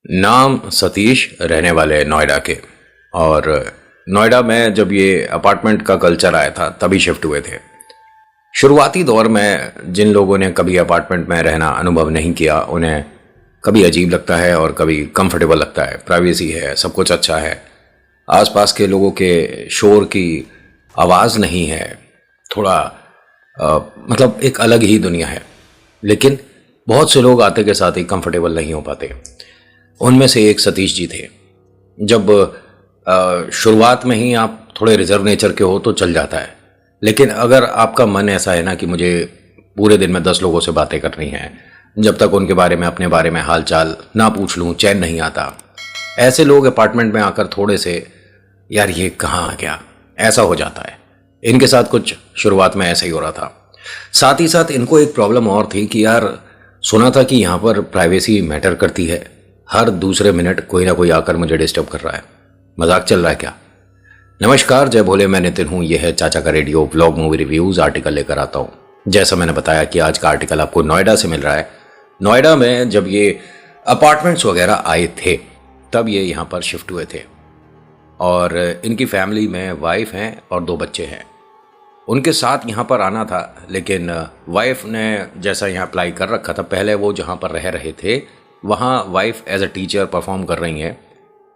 नाम सतीश, रहने वाले नोएडा के। और नोएडा में जब ये अपार्टमेंट का कल्चर आया था तभी शिफ्ट हुए थे। शुरुआती दौर में जिन लोगों ने कभी अपार्टमेंट में रहना अनुभव नहीं किया उन्हें कभी अजीब लगता है और कभी कंफर्टेबल लगता है। प्राइवेसी है, सब कुछ अच्छा है, आसपास के लोगों के शोर की आवाज़ नहीं है, थोड़ा मतलब एक अलग ही दुनिया है। लेकिन बहुत से लोग आते के साथ ही कंफर्टेबल नहीं हो पाते। उनमें से एक सतीश जी थे। जब शुरुआत में ही आप थोड़े रिजर्व नेचर के हो तो चल जाता है, लेकिन अगर आपका मन ऐसा है ना कि मुझे पूरे दिन में 10 लोगों से बातें करनी है, जब तक उनके बारे में अपने बारे में हाल चाल ना पूछ लूँ चैन नहीं आता। ऐसे लोग अपार्टमेंट में आकर थोड़े से यार ये कहाँ आ गया ऐसा हो जाता है। इनके साथ कुछ शुरुआत में ऐसा ही हो रहा था। साथ ही साथ इनको एक प्रॉब्लम और थी कि यार सुना था कि यहाँ पर प्राइवेसी मैटर करती है, हर दूसरे मिनट कोई ना कोई आकर मुझे डिस्टर्ब कर रहा है। मजाक चल रहा है क्या? नमस्कार, जय भोले, मैं नितिन हूँ। यह है चाचा का radio, vlog, movie reviews, article लेकर आता हूँ। जैसा मैंने बताया कि आज का आर्टिकल आपको नोएडा से मिल रहा है। नोएडा में जब ये अपार्टमेंट्स वगैरह आए थे तब ये यहाँ पर शिफ्ट हुए थे और इनकी फैमिली में वाइफ हैं और 2 बच्चे हैं। उनके साथ यहाँ पर आना था, लेकिन वाइफ ने जैसा यहाँ अप्लाई कर रखा था, पहले वो जहाँ पर रह रहे थे वहाँ wife as a teacher perform कर रही हैं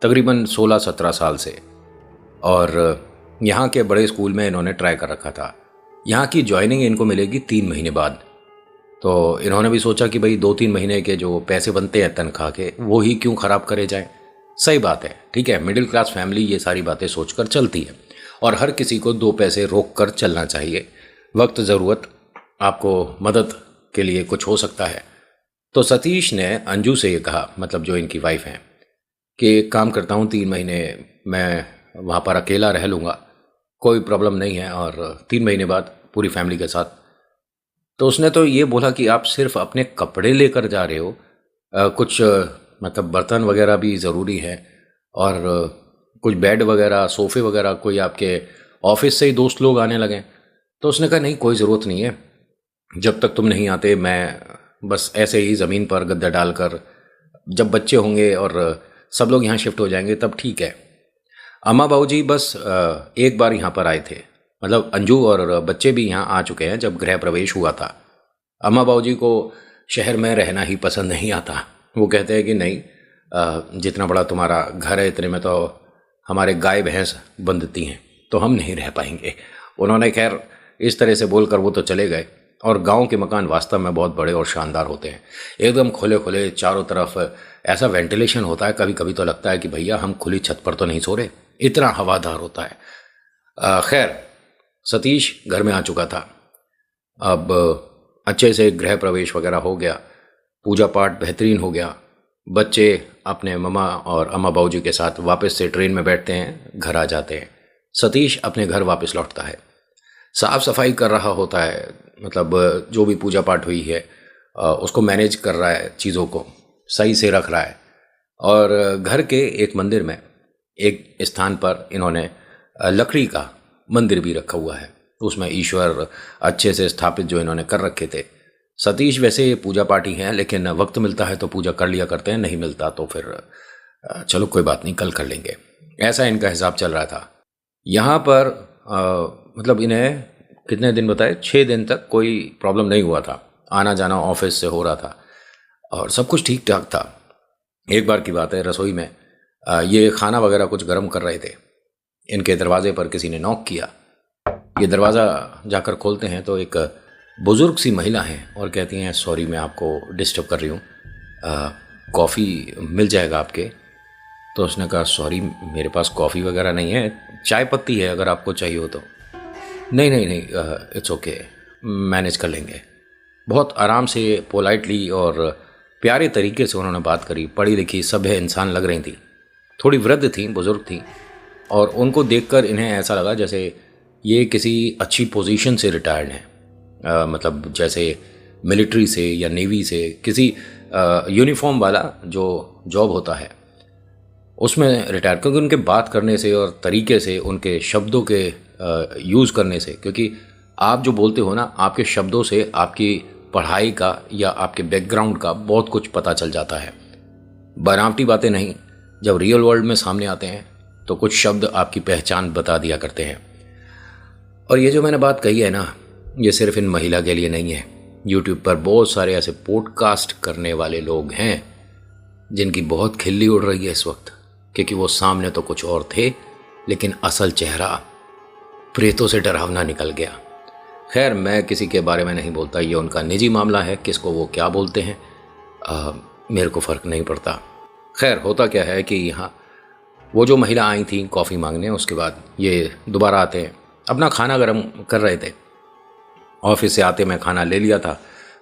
तकरीबन 16-17 साल से, और यहाँ के बड़े स्कूल में इन्होंने ट्राई कर रखा था। यहाँ की ज्वाइनिंग इनको मिलेगी 3 महीने बाद। तो इन्होंने भी सोचा कि भाई 2-3 महीने के जो पैसे बनते हैं तनख्वाह के वो ही क्यों ख़राब करे जाएं। सही बात है, ठीक है, मिडिल क्लास फैमिली ये सारी बातें सोचकर चलती है और हर किसी को 2 पैसे रोक कर चलना चाहिए। वक्त ज़रूरत आपको मदद के लिए कुछ हो सकता है। तो सतीश ने अंजू से ये कहा, मतलब जो इनकी वाइफ हैं, कि एक काम करता हूँ 3 महीने मैं वहाँ पर अकेला रह लूँगा, कोई प्रॉब्लम नहीं है, और 3 महीने बाद पूरी फैमिली के साथ। तो उसने तो ये बोला कि आप सिर्फ अपने कपड़े लेकर जा रहे हो, कुछ मतलब बर्तन वगैरह भी ज़रूरी है, और कुछ बेड वगैरह, सोफ़े वगैरह, कोई आपके ऑफिस से ही दोस्त लोग आने लगे। तो उसने कहा नहीं, कोई ज़रूरत नहीं है, जब तक तुम नहीं आते मैं बस ऐसे ही ज़मीन पर गद्दा डालकर, जब बच्चे होंगे और सब लोग यहाँ शिफ्ट हो जाएंगे तब ठीक है। अम्मा बाबू जी बस एक बार यहाँ पर आए थे, मतलब अंजू और बच्चे भी यहाँ आ चुके हैं जब गृह प्रवेश हुआ था। अम्मा बाबू जी को शहर में रहना ही पसंद नहीं आता। वो कहते हैं कि नहीं, जितना बड़ा तुम्हारा घर है इतने में तो हमारे गाय भैंस बंधती हैं, तो हम नहीं रह पाएंगे। उन्होंने खैर इस तरह से बोलकर वो तो चले गए। और गांव के मकान वास्तव में बहुत बड़े और शानदार होते हैं, एकदम खुले खुले, चारों तरफ ऐसा वेंटिलेशन होता है, कभी कभी तो लगता है कि भैया हम खुली छत पर तो नहीं सो रहे, इतना हवादार होता है। खैर, सतीश घर में आ चुका था। अब अच्छे से गृह प्रवेश वगैरह हो गया, पूजा पाठ बेहतरीन हो गया, बच्चे अपने मम्मा और अम्मा बाबू जी के साथ वापस से ट्रेन में बैठते हैं, घर आ जाते हैं। सतीश अपने घर वापस लौटता है, साफ़ सफाई कर रहा होता है, मतलब जो भी पूजा पाठ हुई है उसको मैनेज कर रहा है, चीज़ों को सही से रख रहा है। और घर के एक मंदिर में एक स्थान पर इन्होंने लकड़ी का मंदिर भी रखा हुआ है, उसमें ईश्वर अच्छे से स्थापित जो इन्होंने कर रखे थे। सतीश वैसे पूजा पाठी हैं, लेकिन वक्त मिलता है तो पूजा कर लिया करते हैं, नहीं मिलता तो फिर चलो कोई बात नहीं, कल कर लेंगे, ऐसा इनका हिसाब चल रहा था। यहाँ पर मतलब इन्हें कितने दिन बताए, 6 दिन तक कोई प्रॉब्लम नहीं हुआ था, आना जाना ऑफिस से हो रहा था और सब कुछ ठीक ठाक था। एक बार की बात है, रसोई में ये खाना वगैरह कुछ गर्म कर रहे थे, इनके दरवाजे पर किसी ने नॉक किया। ये दरवाज़ा जाकर खोलते हैं तो एक बुज़ुर्ग सी महिला हैं और कहती हैं, सॉरी मैं आपको डिस्टर्ब कर रही हूँ, कॉफ़ी मिल जाएगा आपके? तो उसने कहा सॉरी मेरे पास कॉफ़ी वगैरह नहीं है, चाय पत्ती है अगर आपको चाहिए हो तो। नहीं नहीं नहीं, इट्स ओके, मैनेज कर लेंगे। बहुत आराम से, पोलाइटली और प्यारे तरीके से उन्होंने बात करी। पढ़ी लिखी सभ्य इंसान लग रही थी, थोड़ी वृद्ध थी, बुज़ुर्ग थी, और उनको देखकर इन्हें ऐसा लगा जैसे ये किसी अच्छी पोजीशन से रिटायर्ड हैं, मतलब जैसे मिलिट्री से या नेवी से, किसी यूनिफॉर्म वाला जो जॉब होता है उसमें रिटायर, क्योंकि उनके बात करने से और तरीके से, उनके शब्दों के यूज़ करने से, क्योंकि आप जो बोलते हो ना, आपके शब्दों से आपकी पढ़ाई का या आपके बैकग्राउंड का बहुत कुछ पता चल जाता है। बनावटी बातें नहीं, जब रियल वर्ल्ड में सामने आते हैं तो कुछ शब्द आपकी पहचान बता दिया करते हैं। और ये जो मैंने बात कही है ना, ये सिर्फ इन महिला के लिए नहीं है। यूट्यूब पर बहुत सारे ऐसे पॉडकास्ट करने वाले लोग हैं जिनकी बहुत खिल्ली उड़ रही है इस वक्त, क्योंकि वो सामने तो कुछ और थे लेकिन असल चेहरा प्रेतों से डरावना निकल गया। खैर, मैं किसी के बारे में नहीं बोलता, ये उनका निजी मामला है, किसको वो क्या बोलते हैं मेरे को फ़र्क नहीं पड़ता। खैर, होता क्या है कि यहाँ वो जो महिला आई थी कॉफ़ी मांगने, उसके बाद ये दोबारा आते हैं, अपना खाना गर्म कर रहे थे। ऑफिस से आते मैं खाना ले लिया था,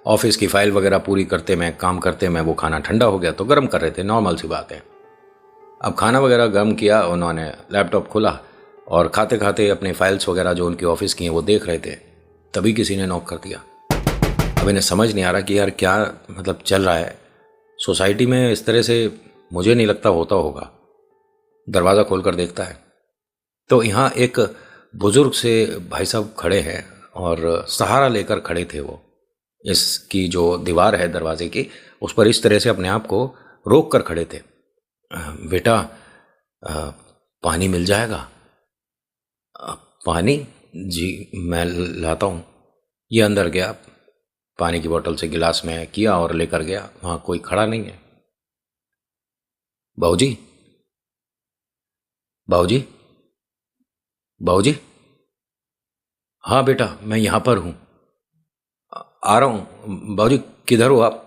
ऑफिस की फ़ाइल वगैरह पूरी करते मैं काम करते मैं वो खाना ठंडा हो गया तो गर्म कर रहे थे, नॉर्मल सी बात है। अब खाना वगैरह गर्म किया, उन्होंने लैपटॉप खोला और खाते खाते अपने फाइल्स वगैरह जो उनकी ऑफिस की हैं वो देख रहे थे। तभी किसी ने नॉक कर दिया। अब इन्हें समझ नहीं आ रहा कि यार क्या मतलब चल रहा है सोसाइटी में, इस तरह से मुझे नहीं लगता होता होगा। दरवाज़ा खोल कर देखता है तो यहाँ एक बुज़ुर्ग से भाई साहब खड़े हैं और सहारा लेकर खड़े थे। वो इसकी जो दीवार है दरवाजे की, उस पर इस तरह से अपने आप को रोक कर खड़े थे। बेटा, पानी मिल जाएगा? पानी? जी मैं लाता हूँ। ये अंदर गया, पानी की बोतल से गिलास में किया और लेकर गया। वहाँ कोई खड़ा नहीं है। बाबूजी, बाबूजी, बाबूजी। हाँ बेटा, मैं यहाँ पर हूँ, आ रहा हूँ। बाबूजी किधर हो आप?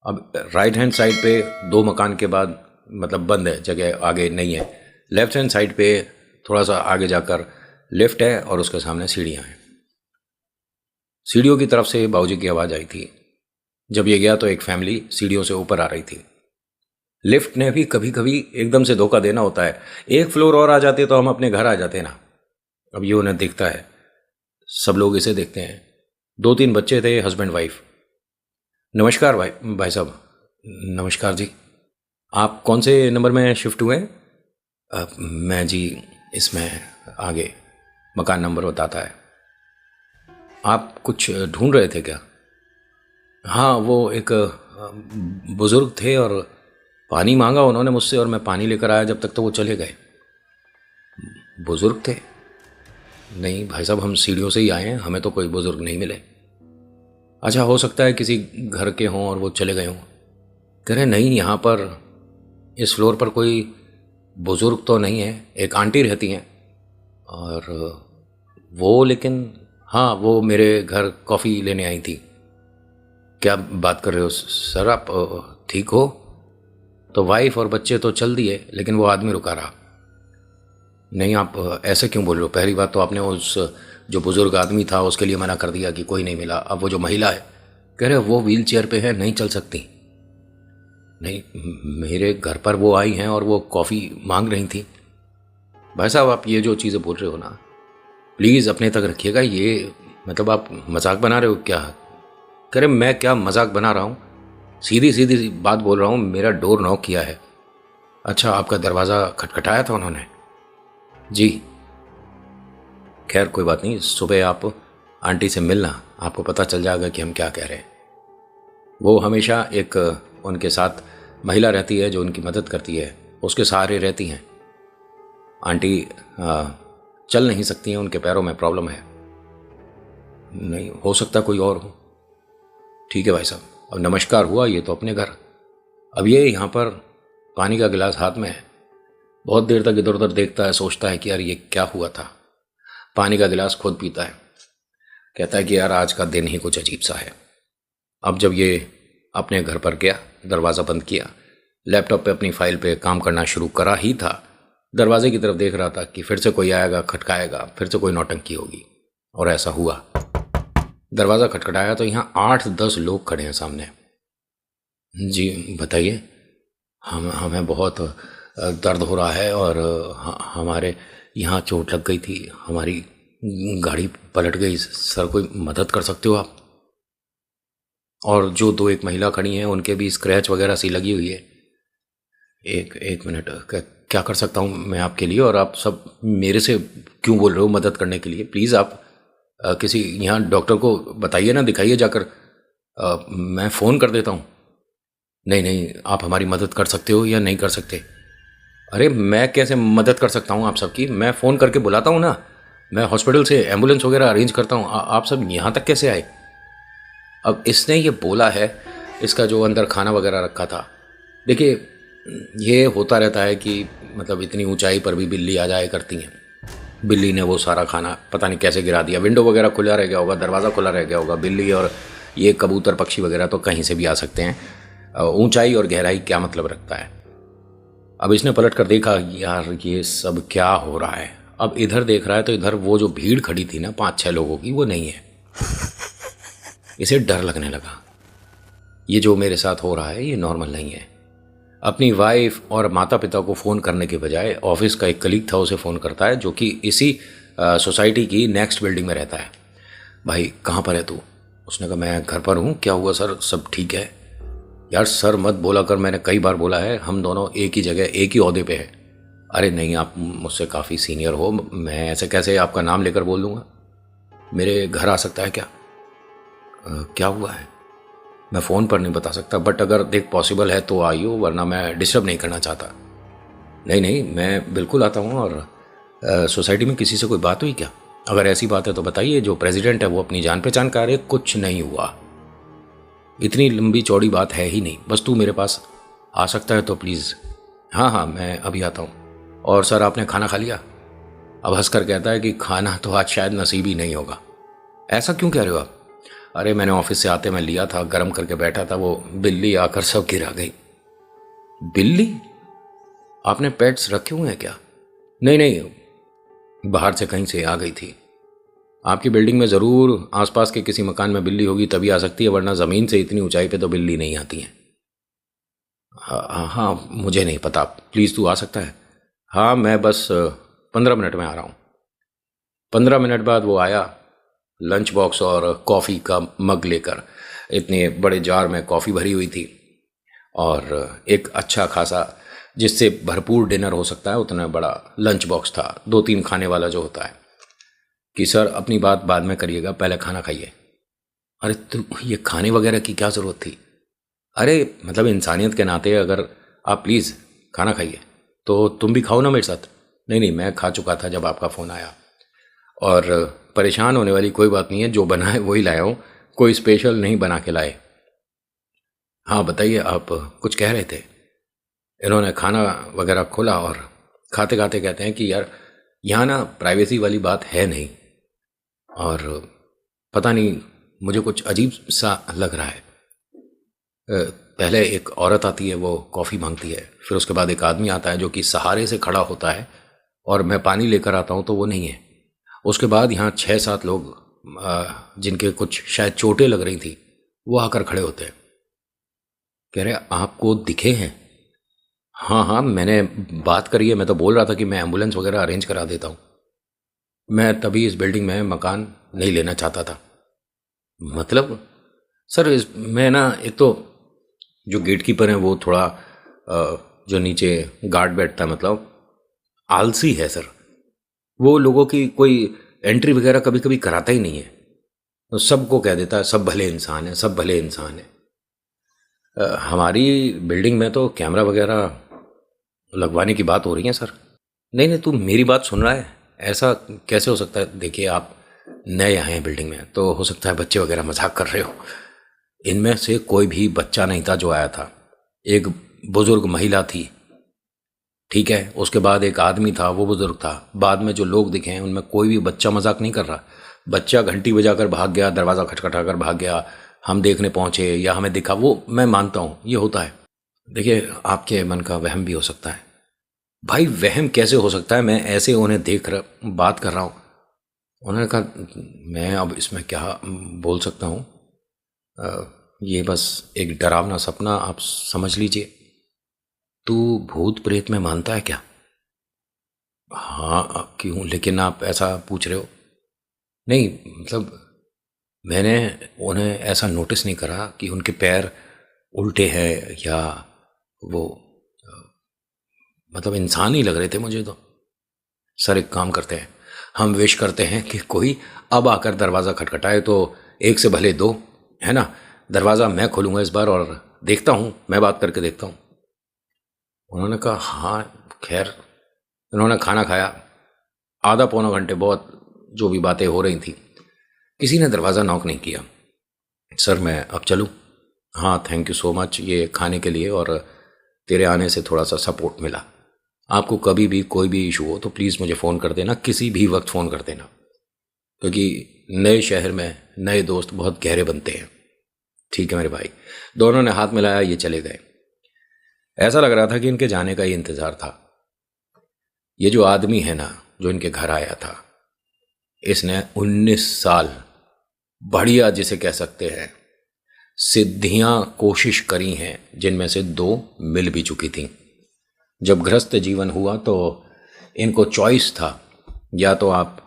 अब राइट हैंड साइड पे 2 मकान के बाद, मतलब बंद है जगह, आगे नहीं है। लेफ्ट हैंड साइड पे थोड़ा सा आगे जाकर लिफ्ट है और उसके सामने सीढ़ियाँ हैं। सीढ़ियों की तरफ से बाबूजी की आवाज़ आई थी। जब ये गया तो एक फैमिली सीढ़ियों से ऊपर आ रही थी। लिफ्ट ने भी कभी कभी एकदम से धोखा देना होता है। एक फ्लोर और आ जाते तो हम अपने घर आ जाते ना। अब ये उन्हें दिखता है, सब लोग इसे देखते हैं। 2-3 बच्चे थे, हस्बैंड वाइफ। नमस्कार भाई साहब। नमस्कार जी। आप कौन से नंबर में शिफ्ट हुए? मैं जी इसमें आगे, मकान नंबर बताता है। आप कुछ ढूंढ रहे थे क्या? हाँ, वो एक बुज़ुर्ग थे और पानी मांगा उन्होंने मुझसे और मैं पानी लेकर आया, जब तक तो वो चले गए। बुज़ुर्ग थे? नहीं भाई साहब, हम सीढ़ियों से ही आए हैं, हमें तो कोई बुज़ुर्ग नहीं मिले। अच्छा, हो सकता है किसी घर के हों और वो चले गए हों। कह रहे नहीं, यहाँ पर इस फ्लोर पर कोई बुज़ुर्ग तो नहीं है, एक आंटी रहती हैं और वो, लेकिन हाँ, वो मेरे घर कॉफ़ी लेने आई थी। क्या बात कर रहे हो सर आप? ठीक हो? तो वाइफ और बच्चे तो चल दिए लेकिन वो आदमी रुका रहा। नहीं, आप ऐसे क्यों बोल रहे हो? पहली बात तो आपने उस जो बुज़ुर्ग आदमी था उसके लिए मना कर दिया कि कोई नहीं मिला। अब वो जो महिला है, कह रहे वो व्हील चेयर पे है, नहीं चल सकती। नहीं, मेरे घर पर वो आई हैं और वो कॉफ़ी मांग रही थी। भाई साहब, आप ये जो चीज़ें बोल रहे हो ना, प्लीज़ अपने तक रखिएगा। ये मतलब आप मजाक बना रहे हो क्या? कह रहे मैं क्या मजाक बना रहा हूँ, सीधी सीधी बात बोल रहा हूँ। मेरा डोर नॉक किया है। अच्छा, आपका दरवाज़ा खटखटाया था उन्होंने? जी। खैर कोई बात नहीं, सुबह आप आंटी से मिलना, आपको पता चल जाएगा कि हम क्या कह रहे हैं। वो हमेशा एक उनके साथ महिला रहती है जो उनकी मदद करती है, उसके सहारे रहती हैं। आंटी चल नहीं सकती हैं, उनके पैरों में प्रॉब्लम है। नहीं, हो सकता कोई और हो। ठीक है भाई साहब, अब नमस्कार हुआ, ये तो अपने घर। अब ये यहाँ पर पानी का गिलास हाथ में है, बहुत देर तक इधर उधर देखता है, सोचता है कि यार ये क्या हुआ था। पानी का गिलास खुद पीता है, कहता है कि यार आज का दिन ही कुछ अजीब सा है। अब जब ये अपने घर पर गया, दरवाज़ा बंद किया, लैपटॉप पे अपनी फाइल पे काम करना शुरू करा ही था, दरवाजे की तरफ देख रहा था कि फिर से कोई आएगा, खटकाएगा, फिर से कोई नौटंकी होगी। और ऐसा हुआ। दरवाज़ा खटखटाया तो यहाँ 8-10 लोग खड़े हैं सामने। जी बताइए। हमें बहुत दर्द हो रहा है और हमारे यहाँ चोट लग गई थी, हमारी गाड़ी पलट गई सर, कोई मदद कर सकते हो आप? और जो 2-1 महिला खड़ी हैं उनके भी स्क्रैच वगैरह सी लगी हुई है। एक मिनट, क्या कर सकता हूँ मैं आपके लिए? और आप सब मेरे से क्यों बोल रहे हो मदद करने के लिए? प्लीज़ आप किसी यहाँ डॉक्टर को बताइए ना, दिखाइए जाकर। मैं फ़ोन कर देता हूँ। नहीं नहीं, आप हमारी मदद कर सकते हो या नहीं कर सकते? अरे मैं कैसे मदद कर सकता हूँ आप सबकी? मैं फ़ोन करके बुलाता हूँ ना, मैं हॉस्पिटल से एम्बुलेंस वगैरह अरेंज करता हूँ। आप सब यहाँ तक कैसे आए? अब इसने ये बोला है, इसका जो अंदर खाना वगैरह रखा था। देखिए, ये होता रहता है कि मतलब इतनी ऊंचाई पर भी बिल्ली आ जाया करती हैं। बिल्ली ने वो सारा खाना पता नहीं कैसे गिरा दिया। विंडो वगैरह खुला रह गया होगा, दरवाज़ा खुला रह गया होगा। बिल्ली और ये कबूतर पक्षी वगैरह तो कहीं से भी आ सकते हैं। ऊंचाई और गहराई क्या मतलब रखता है? अब इसने पलट कर देखा, यार ये सब क्या हो रहा है। अब इधर देख रहा है तो इधर वो जो भीड़ खड़ी थी ना 5-6 लोगों की, वो नहीं है। इसे डर लगने लगा, ये जो मेरे साथ हो रहा है ये नॉर्मल नहीं है। अपनी वाइफ और माता पिता को फ़ोन करने के बजाय ऑफिस का एक कलीग था उसे फ़ोन करता है, जो कि इसी सोसाइटी की नेक्स्ट बिल्डिंग में रहता है। भाई कहाँ पर है तू? उसने कहा मैं घर पर हूँ। क्या हुआ सर, सब ठीक है? यार सर मत बोला कर, मैंने कई बार बोला है, हम दोनों एक ही जगह एक ही ओहदे पे हैं। अरे नहीं, आप मुझसे काफ़ी सीनियर हो, मैं ऐसे कैसे आपका नाम लेकर बोल दूँगा? मेरे घर आ सकता है क्या? क्या हुआ है? मैं फ़ोन पर नहीं बता सकता, बट अगर देख पॉसिबल है तो आइयो, वरना मैं डिस्टर्ब नहीं करना चाहता। नहीं नहीं, मैं बिल्कुल आता हूँ। और सोसाइटी में किसी से कोई बात हुई क्या? अगर ऐसी बात है तो बताइए। जो प्रेसिडेंट है वो अपनी जान पहचान का, रहे कुछ नहीं हुआ। इतनी लंबी चौड़ी बात है ही नहीं, बस तू मेरे पास आ सकता है तो प्लीज़। हाँ हाँ, मैं अभी आता हूँ। और सर आपने खाना खा लिया? अब हंसकर कहता है कि खाना तो आज शायद नसीब ही नहीं होगा। ऐसा क्यों कह रहे हो आप? अरे मैंने ऑफिस से आते मैं लिया था, गर्म करके बैठा था, वो बिल्ली आकर सब गिरा गई। बिल्ली? आपने पेट्स रखे हुए हैं क्या? नहीं नहीं, बाहर से कहीं से आ गई थी। आपकी बिल्डिंग में ज़रूर आसपास के किसी मकान में बिल्ली होगी, तभी आ सकती है, वरना ज़मीन से इतनी ऊंचाई पे तो बिल्ली नहीं आती हैं। हाँ हाँ हाँ, मुझे नहीं पता, प्लीज़ तू आ सकता है? हाँ मैं बस 15 मिनट में आ रहा हूँ। 15 मिनट बाद वो आया, लंच बॉक्स और कॉफ़ी का मग लेकर। इतने बड़े जार में कॉफ़ी भरी हुई थी और एक अच्छा खासा, जिससे भरपूर डिनर हो सकता है, उतना बड़ा लंच बॉक्स था, 2-3 खाने वाला जो होता है। कि सर अपनी बात बाद में करिएगा, पहले खाना खाइए। अरे तुम, ये खाने वगैरह की क्या ज़रूरत थी? अरे मतलब इंसानियत के नाते अगर आप प्लीज़ खाना खाइए, तो तुम भी खाओ ना मेरे साथ। नहीं नहीं, मैं खा चुका था जब आपका फ़ोन आया। और परेशान होने वाली कोई बात नहीं है, जो बना है वही लाया हूँ, कोई स्पेशल नहीं बना के लाए। हाँ बताइए, आप कुछ कह रहे थे? इन्होंने खाना वगैरह खोला और खाते खाते कहते हैं कि यार यहाँ ना प्राइवेसी वाली बात है नहीं, और पता नहीं मुझे कुछ अजीब सा लग रहा है। पहले एक औरत आती है, वो कॉफ़ी मांगती है, फिर उसके बाद एक आदमी आता है जो कि सहारे से खड़ा होता है, और मैं पानी लेकर आता हूँ तो वो नहीं है। उसके बाद यहाँ 6-7 लोग जिनके कुछ शायद चोटें लग रही थी, वो आकर खड़े होते हैं। कह रहे आपको दिखे हैं? हाँ हाँ, मैंने बात करी है, मैं तो बोल रहा था कि मैं एम्बुलेंस वगैरह अरेंज करा देता हूँ। मैं तभी इस बिल्डिंग में मकान नहीं लेना चाहता था। मतलब सर इस मैं ना, एक तो जो गेट कीपर है वो थोड़ा जो नीचे गार्ड बैठता है, मतलब आलसी है सर। वो लोगों की कोई एंट्री वगैरह कभी कभी कराता ही नहीं है, तो सबको कह देता है सब भले इंसान है, सब भले इंसान है। हमारी बिल्डिंग में तो कैमरा वगैरह लगवाने की बात हो रही है सर। नहीं नहीं, तू मेरी बात सुन रहा है? ऐसा कैसे हो सकता है? देखिए आप नए आए हैं बिल्डिंग में, तो हो सकता है बच्चे वगैरह मजाक कर रहे हो। इनमें से कोई भी बच्चा नहीं था जो आया था। एक बुजुर्ग महिला थी, ठीक है, उसके बाद एक आदमी था, वो बुजुर्ग था। बाद में जो लोग दिखे हैं उनमें कोई भी बच्चा मजाक नहीं कर रहा। बच्चा घंटी बजाकर भाग गया, दरवाज़ा खटखटाकर भाग गया, हम देखने पहुंचे या हमें दिखा, वो मैं मानता हूँ ये होता है। देखिए आपके मन का वहम भी हो सकता है। भाई वहम कैसे हो सकता है? मैं ऐसे उन्हें देख रहा बात कर रहा हूँ। उन्होंने कहा मैं अब इसमें क्या बोल सकता हूँ, ये बस एक डरावना सपना, आप समझ लीजिए। तू भूत प्रेत में मानता है क्या? हाँ क्यों, लेकिन आप ऐसा पूछ रहे हो? नहीं मतलब मैंने उन्हें ऐसा नोटिस नहीं करा कि उनके पैर उल्टे हैं या वो मतलब इंसान ही लग रहे थे मुझे तो। सर एक काम करते हैं, हम विश करते हैं कि कोई अब आकर दरवाज़ा खटखटाए तो एक से भले दो, है ना? दरवाज़ा मैं खोलूँगा इस बार और देखता हूँ, मैं बात करके देखता हूँ। उन्होंने कहा हाँ खैर। उन्होंने खाना खाया, आधा पौना घंटे बहुत जो भी बातें हो रही थी, किसी ने दरवाज़ा नॉक नहीं किया। सर मैं अब चलूँ? हाँ थैंक यू सो मच ये खाने के लिए, और तेरे आने से थोड़ा सा सपोर्ट मिला। आपको कभी भी कोई भी इशू हो तो प्लीज़ मुझे फ़ोन कर देना, किसी भी वक्त फ़ोन कर देना, क्योंकि नए शहर में नए दोस्त बहुत गहरे बनते हैं। ठीक है मेरे भाई। दोनों ने हाथ मिलाया, ये चले गए। ऐसा लग रहा था कि इनके जाने का ही इंतज़ार था। ये जो आदमी है ना, जो इनके घर आया था, इसने 19 साल बढ़िया जिसे कह सकते हैं सिद्धियां कोशिश करी हैं, जिनमें से 2 मिल भी चुकी थी। जब गृहस्थ जीवन हुआ तो इनको चॉइस था, या तो आप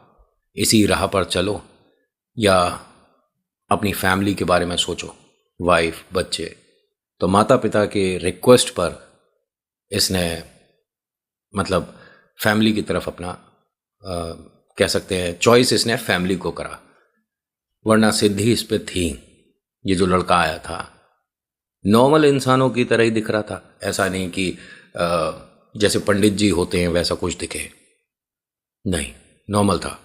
इसी राह पर चलो या अपनी फैमिली के बारे में सोचो, वाइफ बच्चे। तो माता पिता के रिक्वेस्ट पर इसने मतलब फैमिली की तरफ अपना कह सकते हैं चॉइस इसने फैमिली को करा, वरना सिद्धि इस पे थी। ये जो लड़का आया था नॉर्मल इंसानों की तरह ही दिख रहा था, ऐसा नहीं कि जैसे पंडित जी होते हैं वैसा कुछ दिखे, नहीं नॉर्मल था।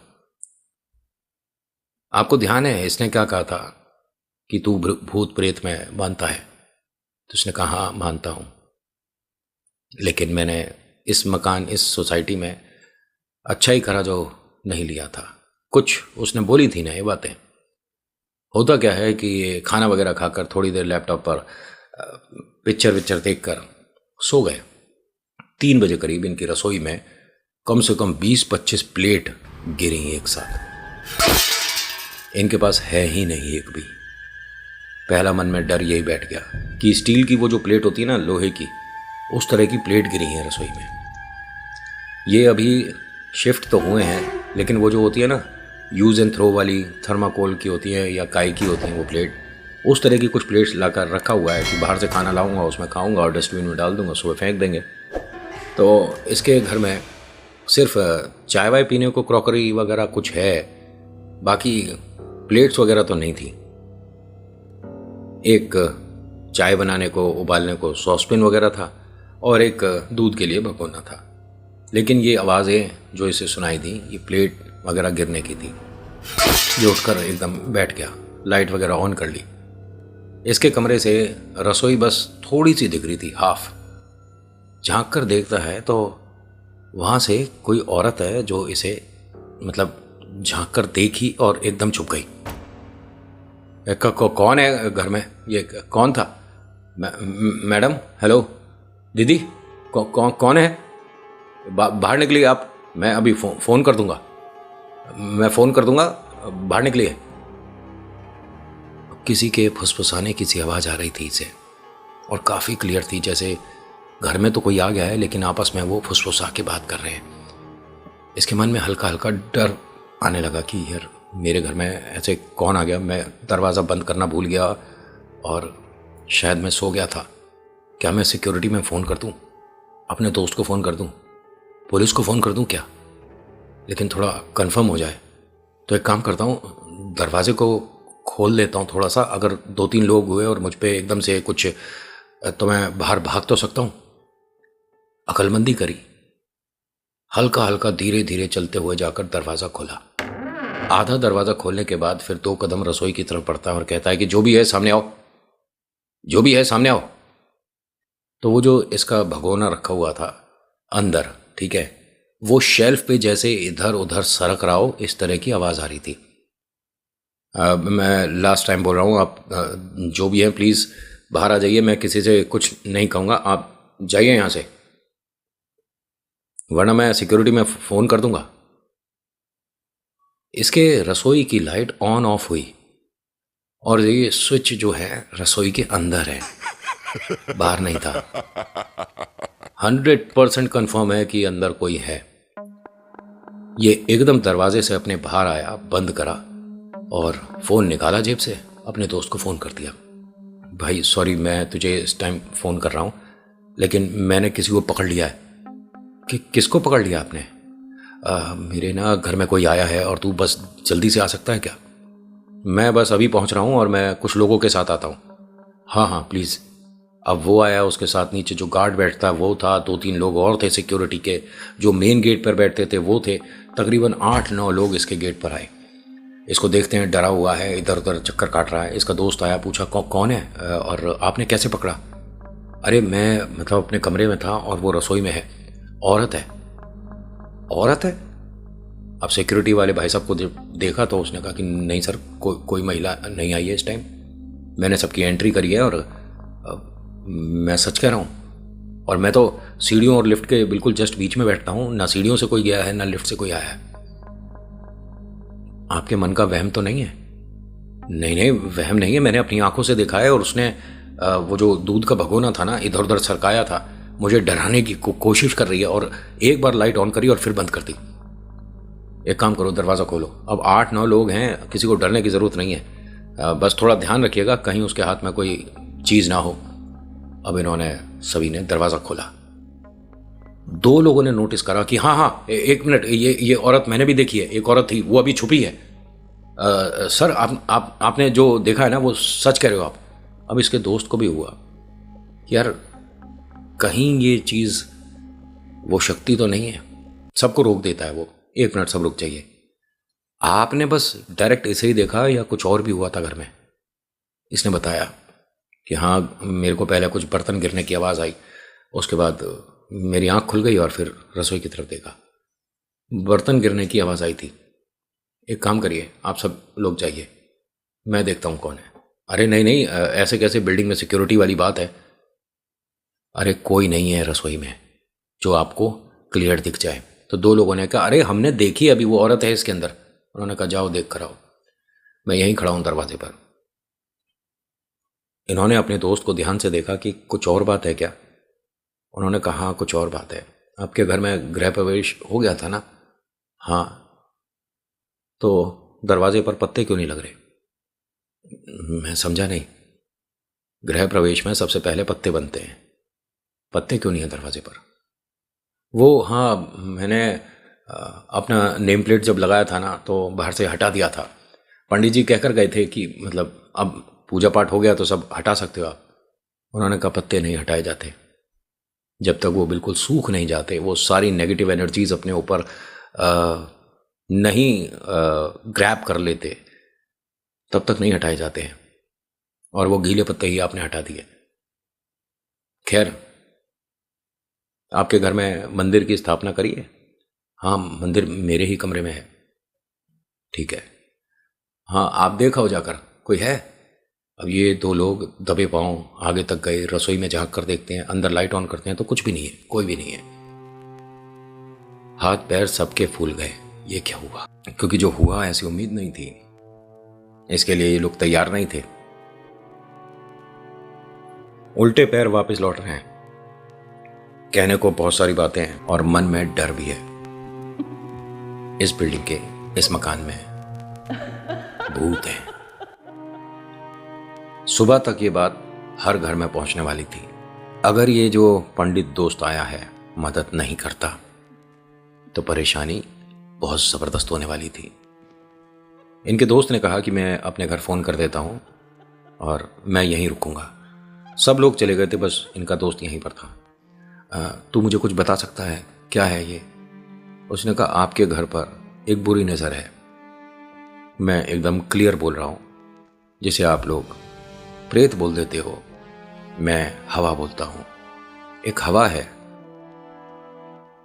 आपको ध्यान है इसने क्या कहा था कि तू भूत प्रेत में मानता है? तो उसने कहा हाँ मानता हूँ, लेकिन मैंने इस मकान इस सोसाइटी में अच्छा ही करा जो नहीं लिया था। कुछ उसने बोली थी ना ये बातें। होता क्या है कि ये खाना वगैरह खाकर थोड़ी देर लैपटॉप पर पिक्चर विक्चर देख कर सो गए। 3 बजे करीब इनकी रसोई में कम से कम 20-25 प्लेट गिरी एक साथ। इनके पास है ही नहीं एक भी। पहला मन में डर यही बैठ गया कि स्टील की वो जो प्लेट होती है ना, लोहे की, उस तरह की प्लेट गिरी है रसोई में। ये अभी शिफ्ट तो हुए हैं, लेकिन वो जो होती है ना यूज़ एंड थ्रो वाली, थर्माकोल की होती है या काई की होती है वो प्लेट, उस तरह की कुछ प्लेट्स लाकर रखा हुआ है कि बाहर से खाना लाऊंगा, उसमें खाऊंगा और डस्टबिन में डाल दूंगा, सुबह फेंक देंगे। तो इसके घर में सिर्फ चाय वाय पीने को क्रॉकरी वगैरह कुछ है, बाकी प्लेट्स वगैरह तो नहीं थी। एक चाय बनाने को उबालने को सॉसपेन वगैरह था और एक दूध के लिए भगोना था। लेकिन ये आवाज़ें जो इसे सुनाई दी ये प्लेट वगैरह गिरने की थी। ये उठकर एकदम बैठ गया, लाइट वगैरह ऑन कर ली। इसके कमरे से रसोई बस थोड़ी सी दिख रही थी, हाफ। झांक कर देखता है तो वहाँ से कोई औरत है जो इसे मतलब झांक कर देखी और एकदम छुप गई। कौन है घर में? ये कौन था? मैडम, हेलो, दीदी, कौन है? बाहर निकलिए आप, मैं अभी फ़ोन कर दूंगा, मैं फ़ोन कर दूंगा, बाहर निकलिए। किसी के फुसफुसाने की सी आवाज़ आ रही थी इसे, और काफ़ी क्लियर थी, जैसे घर में तो कोई आ गया है लेकिन आपस में वो फुसफुसा के बात कर रहे हैं। इसके मन में हल्का हल्का डर आने लगा कि यार मेरे घर में ऐसे कौन आ गया। मैं दरवाज़ा बंद करना भूल गया और शायद मैं सो गया था। क्या मैं सिक्योरिटी में फ़ोन कर दूं, अपने दोस्त को फ़ोन कर दूं, पुलिस को फ़ोन कर दूं क्या? लेकिन थोड़ा कंफर्म हो जाए। तो एक काम करता हूँ, दरवाजे को खोल देता हूँ थोड़ा सा, अगर 2-3 लोग हुए और मुझ पे एकदम से कुछ, तो मैं बाहर भाग तो सकता हूँ। अक्लमंदी करी, हल्का हल्का धीरे धीरे चलते हुए जाकर दरवाज़ा खोला। आधा दरवाज़ा खोलने के बाद फिर 2 कदम रसोई की तरफ बढ़ता है और कहता है कि जो भी है सामने आओ, जो भी है सामने आओ। तो वो जो इसका भगोना रखा हुआ था अंदर, ठीक है, वो शेल्फ पे जैसे इधर उधर सरक रहा हो, इस तरह की आवाज़ आ रही थी। मैं लास्ट टाइम बोल रहा हूँ, आप जो भी हैं प्लीज़ बाहर आ जाइए। मैं किसी से कुछ नहीं कहूँगा, आप जाइए यहाँ से, वरना मैं सिक्योरिटी में फ़ोन कर दूँगा। इसके रसोई की लाइट ऑन ऑफ हुई और ये स्विच जो है रसोई के अंदर है, बाहर नहीं था। 100% कन्फर्म है कि अंदर कोई है। ये एकदम दरवाजे से अपने बाहर आया, बंद करा और फ़ोन निकाला जेब से, अपने दोस्त को फ़ोन कर दिया। भाई सॉरी, मैं तुझे इस टाइम फ़ोन कर रहा हूँ, लेकिन मैंने किसी को पकड़ लिया है। कि किसको पकड़ लिया आपने? मेरे ना घर में कोई आया है और तू बस जल्दी से आ सकता है क्या? मैं बस अभी पहुँच रहा हूँ और मैं कुछ लोगों के साथ आता हूँ। हाँ हाँ प्लीज़। अब वो आया, उसके साथ नीचे जो गार्ड बैठता है वो था, 2-3 लोग और थे सिक्योरिटी के, जो मेन गेट पर बैठते थे वो थे। तकरीबन 8-9 लोग इसके गेट पर आए। इसको देखते हैं डरा हुआ है, इधर उधर चक्कर काट रहा है। इसका दोस्त आया, पूछा कौन है और आपने कैसे पकड़ा? अरे मैं मतलब अपने कमरे में था और वो रसोई में है। औरत है? औरत है? अब सिक्योरिटी वाले भाई साहब को देखा तो उसने कहा कि नहीं सर, कोई महिला नहीं आई है इस टाइम। मैंने सबकी एंट्री करी है और मैं सच कह रहा हूँ। और मैं तो सीढ़ियों और लिफ्ट के बिल्कुल जस्ट बीच में बैठता हूँ, ना सीढ़ियों से कोई गया है ना लिफ्ट से कोई आया है। आपके मन का वहम तो नहीं है? नहीं नहीं, वहम नहीं है, मैंने अपनी आंखों से देखा है। और उसने वो जो दूध का भगोना था ना, इधर उधर सरकाया था। मुझे डराने की कोशिश कर रही है और एक बार लाइट ऑन करी और फिर बंद कर दी। एक काम करो, दरवाज़ा खोलो। अब 8-9 लोग हैं, किसी को डरने की ज़रूरत नहीं है, बस थोड़ा ध्यान रखिएगा कहीं उसके हाथ में कोई चीज़ ना हो। अब इन्होंने सभी ने दरवाज़ा खोला। 2 लोगों ने नोटिस करा कि हाँ, एक मिनट, ये औरत मैंने भी देखी है, एक औरत थी, वो अभी छुपी है। सर आपने जो देखा है ना वो सच कह रहे हो आप? अब इसके दोस्त को भी हुआ कि यार कहीं ये चीज़ वो शक्ति तो नहीं है। सबको रोक देता है वो, 1 मिनट सब रुक जाइए, आपने बस डायरेक्ट ऐसे ही देखा या कुछ और भी हुआ था घर में? इसने बताया कि हाँ, मेरे को पहले कुछ बर्तन गिरने की आवाज़ आई, उसके बाद मेरी आंख खुल गई और फिर रसोई की तरफ देखा, बर्तन गिरने की आवाज़ आई थी। एक काम करिए, आप सब लोग जाइए, मैं देखता हूँ कौन है। अरे नहीं नहीं, ऐसे कैसे, बिल्डिंग में सिक्योरिटी वाली बात है। अरे कोई नहीं है रसोई में जो आपको क्लियर दिख जाए। तो 2 लोगों ने कहा अरे हमने देखी, अभी वो औरत है इसके अंदर। उन्होंने कहा जाओ देख कर आओ, मैं यहीं खड़ा हूँ दरवाजे पर। इन्होंने अपने दोस्त को ध्यान से देखा कि कुछ और बात है क्या? उन्होंने कहा हाँ कुछ और बात है, आपके घर में गृह प्रवेश हो गया था ना? हाँ। तो दरवाजे पर पत्ते क्यों नहीं लग रहे? मैं समझा नहीं। गृह प्रवेश में सबसे पहले पत्ते बनते हैं, पत्ते क्यों नहीं है दरवाजे पर? वो हाँ, मैंने अपना नेम प्लेट जब लगाया था ना तो बाहर से हटा दिया था। पंडित जी कहकर गए थे कि मतलब अब पूजा पाठ हो गया तो सब हटा सकते हो आप। उन्होंने कहा पत्ते नहीं हटाए जाते जब तक वो बिल्कुल सूख नहीं जाते, वो सारी नेगेटिव एनर्जीज अपने ऊपर नहीं ग्रैब कर लेते, तब तक नहीं हटाए जाते हैं। और वो गीले पत्ते ही आपने हटा दिए। खैर, आपके घर में मंदिर की स्थापना करी है? हाँ, मंदिर मेरे ही कमरे में है। ठीक है, हाँ आप देखा हो जाकर, कोई है? अब ये 2 लोग दबे पांव आगे तक गए, रसोई में झांक कर देखते हैं, अंदर लाइट ऑन करते हैं तो कुछ भी नहीं है, कोई भी नहीं है। हाथ पैर सबके फूल गए, ये क्या हुआ? क्योंकि जो हुआ ऐसी उम्मीद नहीं थी, इसके लिए ये लोग तैयार नहीं थे। उल्टे पैर वापस लौट रहे हैं। कहने को बहुत सारी बातें हैं और मन में डर भी है। इस बिल्डिंग के इस मकान में भूत है। सुबह तक ये बात हर घर में पहुंचने वाली थी। अगर ये जो पंडित दोस्त आया है मदद नहीं करता तो परेशानी बहुत ज़बरदस्त होने वाली थी। इनके दोस्त ने कहा कि मैं अपने घर फ़ोन कर देता हूँ और मैं यहीं रुकूंगा। सब लोग चले गए थे, बस इनका दोस्त यहीं पर था। तू मुझे कुछ बता सकता है, क्या है ये? उसने कहा आपके घर पर एक बुरी नज़र है। मैं एकदम क्लियर बोल रहा हूँ, जिसे आप लोग प्रेत बोल देते हो, मैं हवा बोलता हूँ। एक हवा है,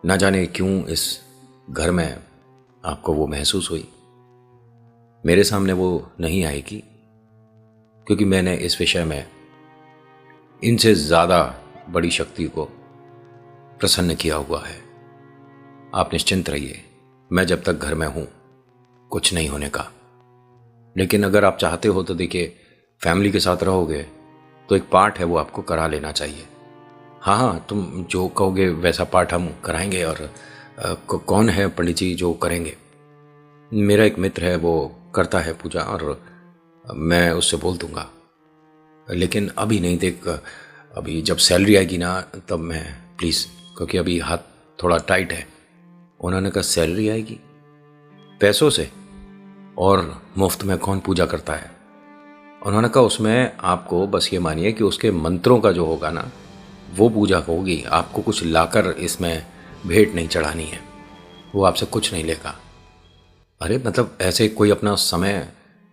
ना जाने क्यों इस घर में आपको वो महसूस हुई। मेरे सामने वो नहीं आएगी क्योंकि मैंने इस विषय में इनसे ज़्यादा बड़ी शक्ति को प्रसन्न किया हुआ है। आप निश्चिंत रहिए, मैं जब तक घर में हूँ कुछ नहीं होने का। लेकिन अगर आप चाहते हो तो देखिए, फैमिली के साथ रहोगे तो एक पाठ है वो आपको करा लेना चाहिए। हाँ हाँ, तुम जो कहोगे वैसा पाठ हम कराएंगे। और कौन है पंडित जी जो करेंगे? मेरा एक मित्र है, वो करता है पूजा और मैं उससे बोल दूंगा। लेकिन अभी नहीं, देख अभी जब सैलरी आएगी ना तब मैं, प्लीज़, क्योंकि अभी हाथ थोड़ा टाइट है। उन्होंने कहा सैलरी आएगी पैसों से? और मुफ्त में कौन पूजा करता है? उन्होंने कहा उसमें आपको बस ये मानिए कि उसके मंत्रों का जो होगा ना वो पूजा होगी, आपको कुछ लाकर इसमें भेंट नहीं चढ़ानी है, वो आपसे कुछ नहीं लेगा। अरे मतलब ऐसे कोई अपना समय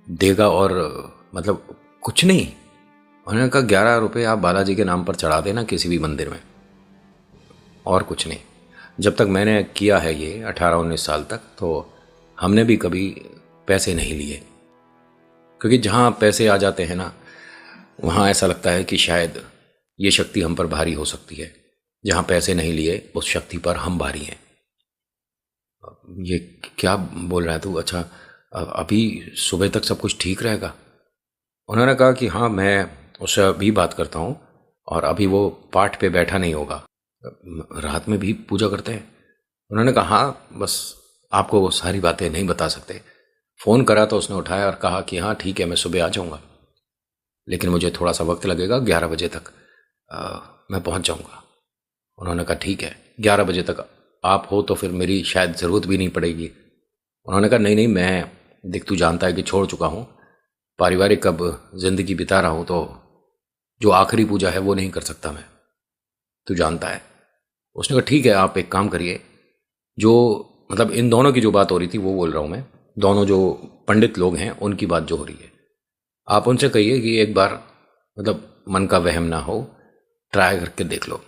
देगा और मतलब कुछ नहीं। उन्होंने कहा 11 रुपये आप बालाजी के नाम पर चढ़ा देना किसी भी मंदिर में, और कुछ नहीं। जब तक मैंने किया है ये 18-19 साल तक, तो हमने भी कभी पैसे नहीं लिए, क्योंकि जहाँ पैसे आ जाते हैं ना वहाँ ऐसा लगता है कि शायद ये शक्ति हम पर भारी हो सकती है। जहाँ पैसे नहीं लिए उस शक्ति पर हम भारी हैं। ये क्या बोल रहा है तू? अच्छा अभी सुबह तक सब कुछ ठीक रहेगा? उन्होंने कहा कि हाँ, मैं उससे अभी बात करता हूँ, और अभी वो पाठ पे बैठा नहीं होगा। रात में भी पूजा करते हैं? उन्होंने कहा हाँ, बस आपको वो सारी बातें नहीं बता सकते। फ़ोन करा तो उसने उठाया और कहा कि हाँ ठीक है, मैं सुबह आ जाऊँगा, लेकिन मुझे थोड़ा सा वक्त लगेगा, 11 बजे तक मैं पहुँच जाऊँगा। उन्होंने कहा ठीक है, 11 बजे तक आप हो तो फिर मेरी शायद ज़रूरत भी नहीं पड़ेगी। उन्होंने कहा नहीं नहीं, मैं देख तू जानता है कि छोड़ चुका हूँ, पारिवारिक अब ज़िंदगी बिता रहा हूँ, तो जो आखिरी पूजा है वो नहीं कर सकता मैं, तू जानता है। उसने कहा ठीक है, आप एक काम करिए, जो मतलब इन दोनों की जो बात हो रही थी वो बोल रहा हूँ मैं, दोनों जो पंडित लोग हैं उनकी बात जो हो रही है, आप उनसे कहिए कि एक बार मतलब मन का वहम ना हो, ट्राई करके देख लो।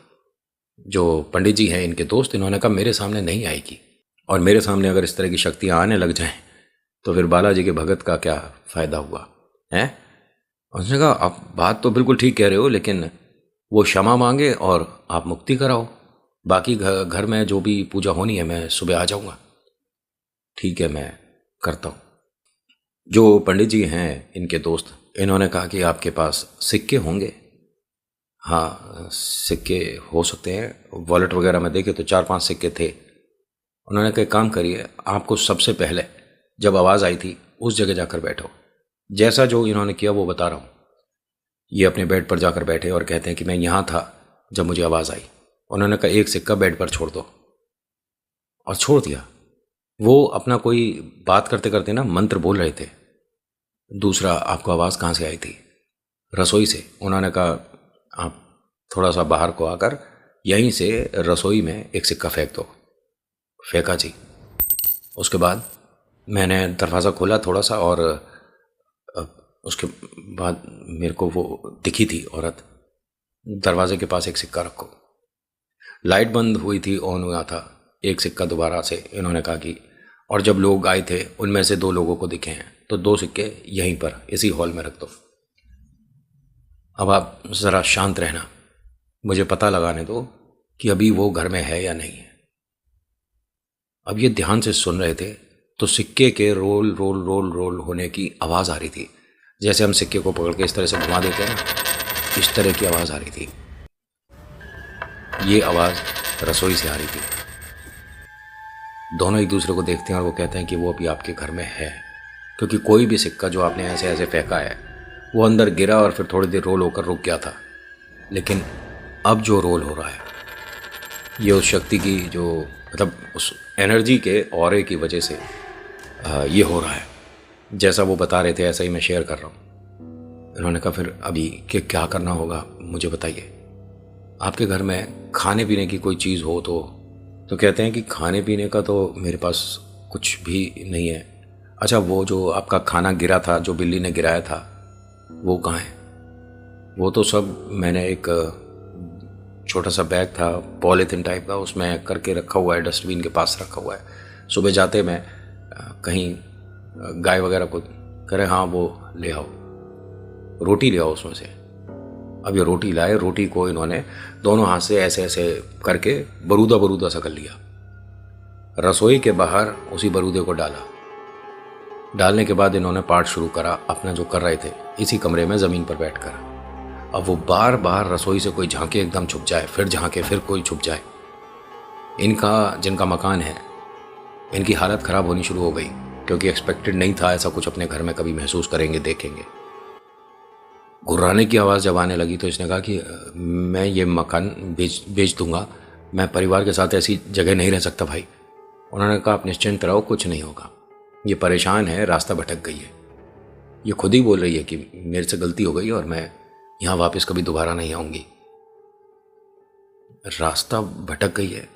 जो पंडित जी हैं इनके दोस्त, इन्होंने कहा मेरे सामने नहीं आएगी, और मेरे सामने अगर इस तरह की शक्तियाँ आने लग जाएं तो फिर बालाजी के भगत का क्या फ़ायदा हुआ है? उसने कहा आप बात तो बिल्कुल ठीक कह रहे हो, लेकिन वो क्षमा मांगे और आप मुक्ति कराओ, बाकी घर में जो भी पूजा होनी है मैं सुबह आ जाऊँगा। ठीक है, मैं करता हूँ। जो पंडित जी हैं इनके दोस्त, इन्होंने कहा कि आपके पास सिक्के होंगे? हाँ, सिक्के हो सकते हैं, वॉलेट वगैरह में देखे तो 4-5 सिक्के थे। उन्होंने कहा काम करिए, आपको सबसे पहले जब आवाज़ आई थी उस जगह जाकर बैठो। जैसा जो इन्होंने किया वो बता रहा हूँ। ये अपने बेड पर जाकर बैठे और कहते हैं कि मैं यहाँ था जब मुझे आवाज़ आई। उन्होंने कहा एक सिक्का बेड पर छोड़ दो, और छोड़ दिया। वो अपना कोई बात करते करते ना मंत्र बोल रहे थे। दूसरा, आपको आवाज़ कहाँ से आई थी? रसोई से। उन्होंने कहा आप थोड़ा सा बाहर को आकर यहीं से रसोई में एक सिक्का फेंक दो। फेंका जी। उसके बाद मैंने दरवाज़ा खोला थोड़ा सा, और उसके बाद मेरे को वो दिखी थी औरत, दरवाजे के पास एक सिक्का रखो। लाइट बंद हुई थी, ऑन हुआ था, एक सिक्का दोबारा से इन्होंने कहा कि, और जब लोग आए थे उनमें से 2 लोगों को दिखे हैं, तो 2 सिक्के यहीं पर इसी हॉल में रख दो। अब आप ज़रा शांत रहना, मुझे पता लगाने दो कि अभी वो घर में है या नहीं है। अब ये ध्यान से सुन रहे थे तो सिक्के के रोल रोल रोल रोल होने की आवाज़ आ रही थी, जैसे हम सिक्के को पकड़ के इस तरह से घुमा देते हैं ना, इस तरह की आवाज़ आ रही थी। ये आवाज़ रसोई से आ रही थी। दोनों एक दूसरे को देखते हैं और वो कहते हैं कि वो अभी आपके घर में है, क्योंकि कोई भी सिक्का जो आपने ऐसे ऐसे फेंका है वो अंदर गिरा और फिर थोड़ी देर रोल होकर रुक गया था, लेकिन अब जो रोल हो रहा है ये उस शक्ति की, जो मतलब उस एनर्जी के ऑरे की वजह से ये हो रहा है। जैसा वो बता रहे थे ऐसा ही मैं शेयर कर रहा हूँ। इन्होंने कहा फिर अभी क्या करना होगा मुझे बताइए। आपके घर में खाने पीने की कोई चीज़ हो तो कहते हैं कि खाने पीने का तो मेरे पास कुछ भी नहीं है। अच्छा, वो जो आपका खाना गिरा था, जो बिल्ली ने गिराया था, वो कहाँ है? वो तो सब मैंने एक छोटा सा बैग था पॉलीथिन टाइप का, उसमें करके रखा हुआ है, डस्टबिन के पास रखा हुआ है। सुबह जाते मैं कहीं गाय वगैरह को करे हाँ वो ले आओ, रोटी ले आओ उसमें से। अब ये रोटी लाए, रोटी को इन्होंने दोनों हाथ से ऐसे ऐसे करके बरूदा बरूदा सा कर लिया, रसोई के बाहर उसी बरूदे को डाला। डालने के बाद इन्होंने पाठ शुरू करा अपना जो कर रहे थे इसी कमरे में ज़मीन पर बैठकर। अब वो बार बार रसोई से कोई झांके एकदम छुप जाए, फिर झांके फिर कोई छुप जाए। इनका जिनका मकान है इनकी हालत ख़राब होनी शुरू हो गई, क्योंकि एक्सपेक्टेड नहीं था ऐसा कुछ अपने घर में कभी महसूस करेंगे देखेंगे। घुर्राने की आवाज़ जब आने लगी तो इसने कहा कि मैं ये मकान बेच दूंगा, मैं परिवार के साथ ऐसी जगह नहीं रह सकता भाई। उन्होंने कहा आप निश्चिंत रहो, कुछ नहीं होगा, ये परेशान है, रास्ता भटक गई है। ये खुद ही बोल रही है कि मेरे से गलती हो गई और मैं यहाँ वापस कभी दोबारा नहीं आऊँगी। रास्ता भटक गई है।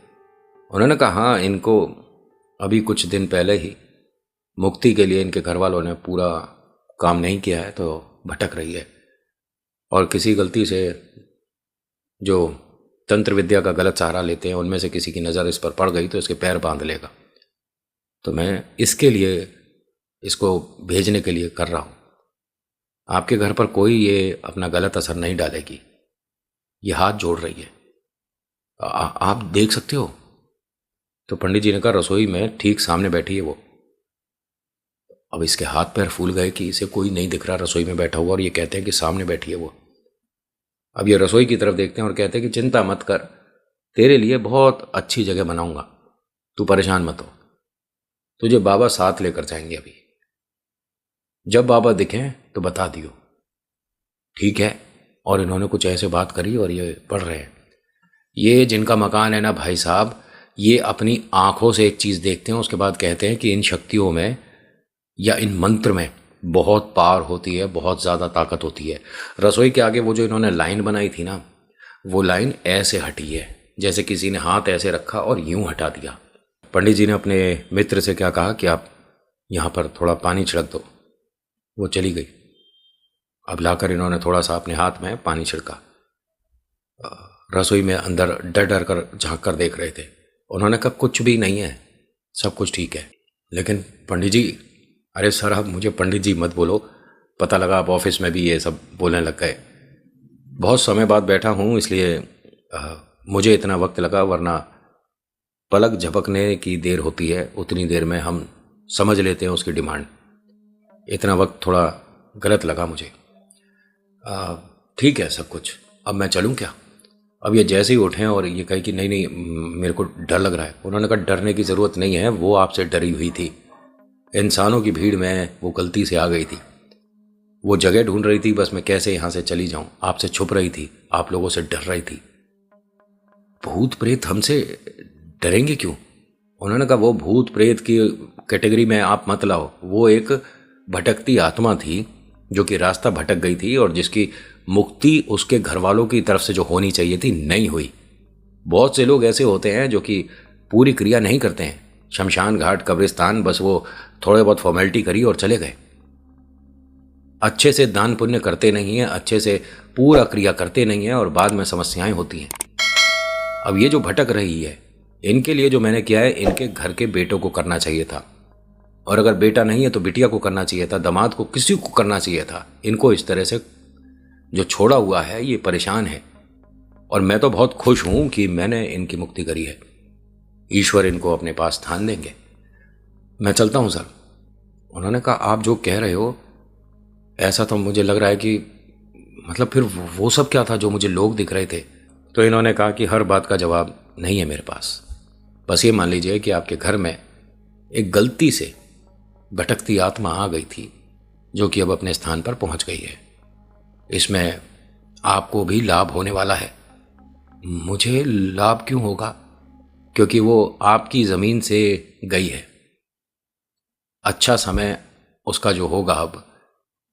उन्होंने कहा हाँ, इनको अभी कुछ दिन पहले ही मुक्ति के लिए इनके घर वालों ने पूरा काम नहीं किया है, तो भटक रही है। और किसी गलती से जो तंत्र विद्या का गलत सहारा लेते हैं उनमें से किसी की नज़र इस पर पड़ गई तो इसके पैर बांध लेगा। तो मैं इसके लिए इसको भेजने के लिए कर रहा हूँ। आपके घर पर कोई ये अपना गलत असर नहीं डालेगी। ये हाथ जोड़ रही है, आप देख सकते हो। तो पंडित जी ने कहा रसोई में ठीक सामने बैठी है वो। अब इसके हाथ पैर फूल गए कि इसे कोई नहीं दिख रहा रसोई में बैठा हुआ, और ये कहते हैं कि सामने बैठी है वो। अब ये रसोई की तरफ देखते हैं और कहते हैं कि चिंता मत कर, तेरे लिए बहुत अच्छी जगह बनाऊंगा, तू परेशान मत हो, तुझे बाबा साथ लेकर जाएंगे। अभी जब बाबा दिखें तो बता दियो, ठीक है। और इन्होंने कुछ ऐसे बात करी और ये पढ़ रहे हैं। ये जिनका मकान है ना भाई साहब, ये अपनी आंखों से एक चीज़ देखते हैं, उसके बाद कहते हैं कि इन शक्तियों में या इन मंत्र में बहुत पावर होती है, बहुत ज़्यादा ताकत होती है। रसोई के आगे वो जो इन्होंने लाइन बनाई थी ना, वो लाइन ऐसे हटी है जैसे किसी ने हाथ ऐसे रखा और यूं हटा दिया। पंडित जी ने अपने मित्र से क्या कहा कि आप यहाँ पर थोड़ा पानी छिड़क दो। वो चली गई। अब लाकर इन्होंने थोड़ा सा अपने हाथ में पानी छिड़का। रसोई में अंदर डर डर कर झांक कर देख रहे थे। उन्होंने कहा कुछ भी नहीं है, सब कुछ ठीक है। लेकिन पंडित जी, अरे सर आप मुझे पंडित जी मत बोलो, पता लगा आप ऑफिस में भी ये सब बोलने लग गए। बहुत समय बाद बैठा हूँ इसलिए मुझे इतना वक्त लगा, वरना पलक झपकने की देर होती है उतनी देर में हम समझ लेते हैं उसकी डिमांड। इतना वक्त थोड़ा गलत लगा मुझे। ठीक है सब कुछ, अब मैं चलूँ क्या? अब ये जैसे ही उठें और ये कहे कि नहीं नहीं मेरे को डर लग रहा है। उन्होंने कहा डरने की ज़रूरत नहीं है, वो आपसे डरी हुई थी। इंसानों की भीड़ में वो गलती से आ गई थी। वो जगह ढूंढ रही थी बस मैं कैसे यहाँ से चली जाऊँ। आपसे छुप रही थी, आप लोगों से डर रही थी। भूत प्रेत हमसे डरेंगे क्यों? उन्होंने कहा वो भूत प्रेत की कैटेगरी में आप मत लाओ। वो एक भटकती आत्मा थी जो कि रास्ता भटक गई थी और जिसकी मुक्ति उसके घर वालों की तरफ से जो होनी चाहिए थी नहीं हुई। बहुत से लोग ऐसे होते हैं जो कि पूरी क्रिया नहीं करते हैं, शमशान घाट कब्रिस्तान बस वो थोड़े बहुत फॉर्मेलिटी करी और चले गए। अच्छे से दान पुण्य करते नहीं हैं, अच्छे से पूरा क्रिया करते नहीं हैं और बाद में समस्याएं होती हैं। अब ये जो भटक रही है, इनके लिए जो मैंने किया है इनके घर के बेटों को करना चाहिए था, और अगर बेटा नहीं है तो बिटिया को करना चाहिए था, दामाद को, किसी को करना चाहिए था। इनको इस तरह से जो छोड़ा हुआ है ये परेशान है, और मैं तो बहुत खुश हूं कि मैंने इनकी मुक्ति करी है। ईश्वर इनको अपने पास स्थान देंगे। मैं चलता हूं सर। उन्होंने कहा आप जो कह रहे हो ऐसा तो मुझे लग रहा है कि मतलब फिर वो सब क्या था जो मुझे लोग दिख रहे थे? तो इन्होंने कहा कि हर बात का जवाब नहीं है मेरे पास, बस ये मान लीजिए कि आपके घर में एक गलती से भटकती आत्मा आ गई थी जो कि अब अपने स्थान पर पहुंच गई है। इसमें आपको भी लाभ होने वाला है। मुझे लाभ क्यों होगा? क्योंकि वो आपकी ज़मीन से गई है। अच्छा समय उसका जो होगा अब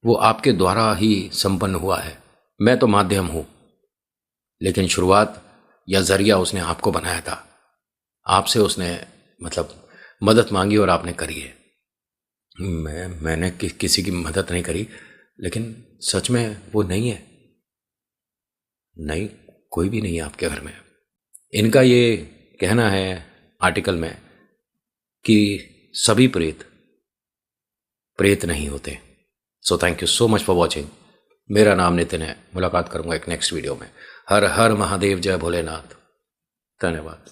वो आपके द्वारा ही संपन्न हुआ है। मैं तो माध्यम हूँ, लेकिन शुरुआत या जरिया उसने आपको बनाया था। आपसे उसने मतलब मदद मांगी और आपने करी है। मैंने किसी की मदद नहीं करी, लेकिन सच में वो नहीं है। नहीं, कोई भी नहीं है आपके घर में। इनका ये कहना है आर्टिकल में कि सभी प्रेत नहीं होते। So thank you so much for watching. मेरा नाम नितिन है। मुलाकात करूंगा एक नेक्स्ट वीडियो में। हर हर महादेव, जय भोलेनाथ। धन्यवाद।